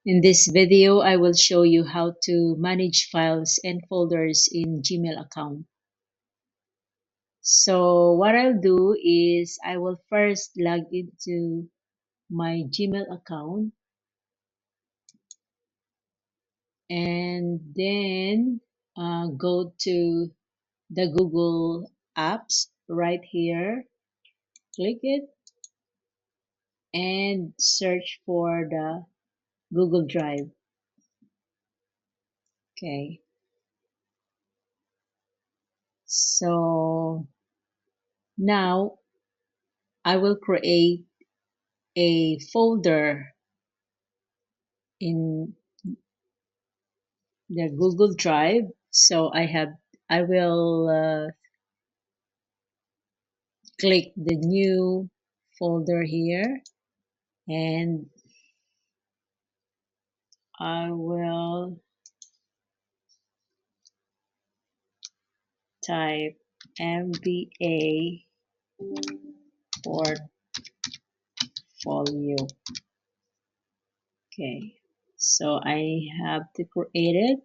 In this video, I will show you how to manage files and folders in Gmail account. So what I'll do is I will first log into my Gmail account and then go to the Google Apps right here, click it and search for the Google Drive. Okay, so now I will create a folder in the Google Drive. So I will click the new folder here and I will type MBA portfolio. Okay, so I have to create it.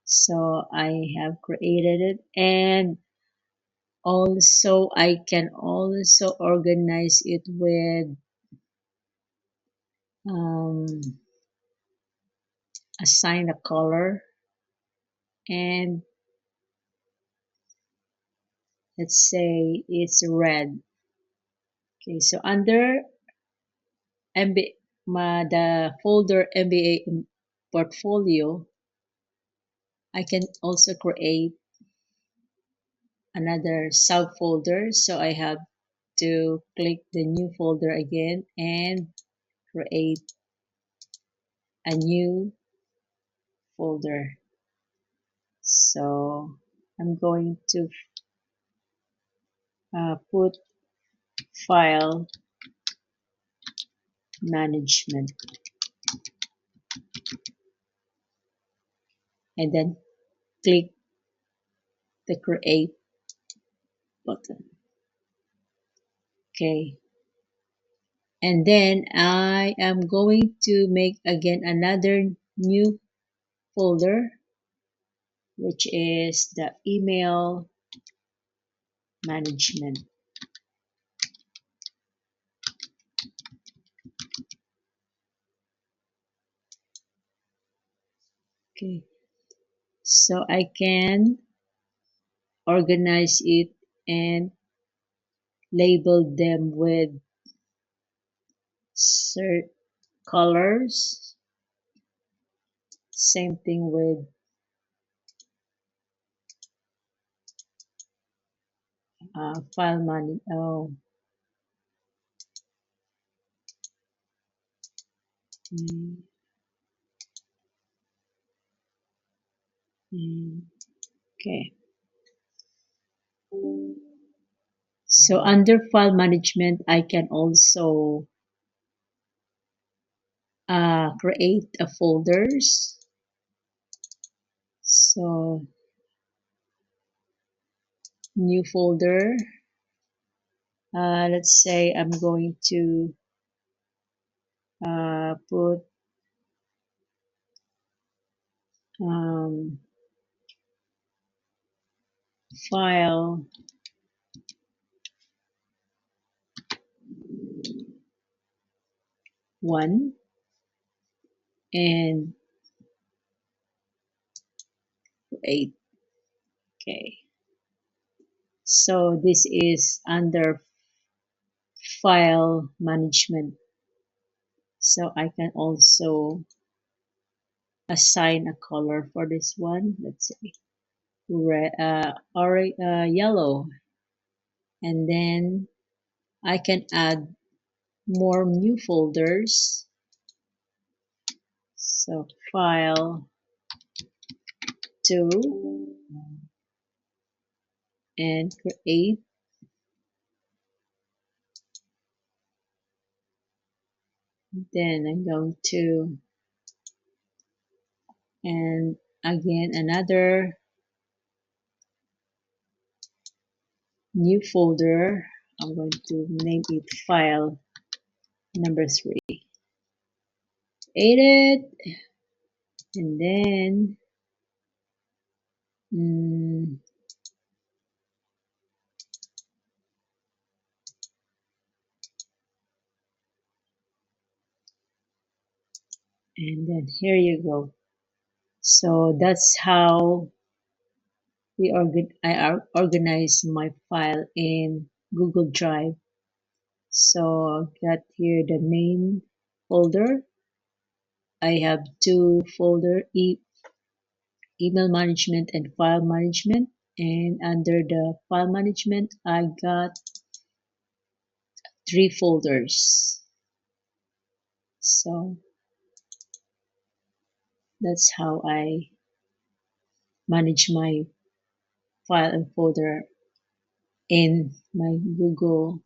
So I have created it, and also I can also organize it with um, assign a color, and let's say it's red. Okay, so under the folder MBA portfolio, I can also create another subfolder. So I have to click the new folder again and create a new folder. So I'm going to put file management and then click the create button. Okay, and then I am going to make again another new folder, which is the email management. Okay, so I can organize it and label them with certain colors. Same thing with file money. Oh, mm, okay. So under file management, I can also create a folders. So new folder. Let's say I'm going to put um, file one and create. Okay. So this is under file management. So I can also assign a color for this one. Let's say red, yellow, and then I can add more new folders. So file 2 and create. Then I'm going to, and again another new folder. I'm going to name it file number 3. create it, and then mm, here you go. So that's how organize my file in Google Drive. So got here the main folder. I have two folder, email management and file management. And under the file management, I got three folders. So that's how I manage my file and folder in my Google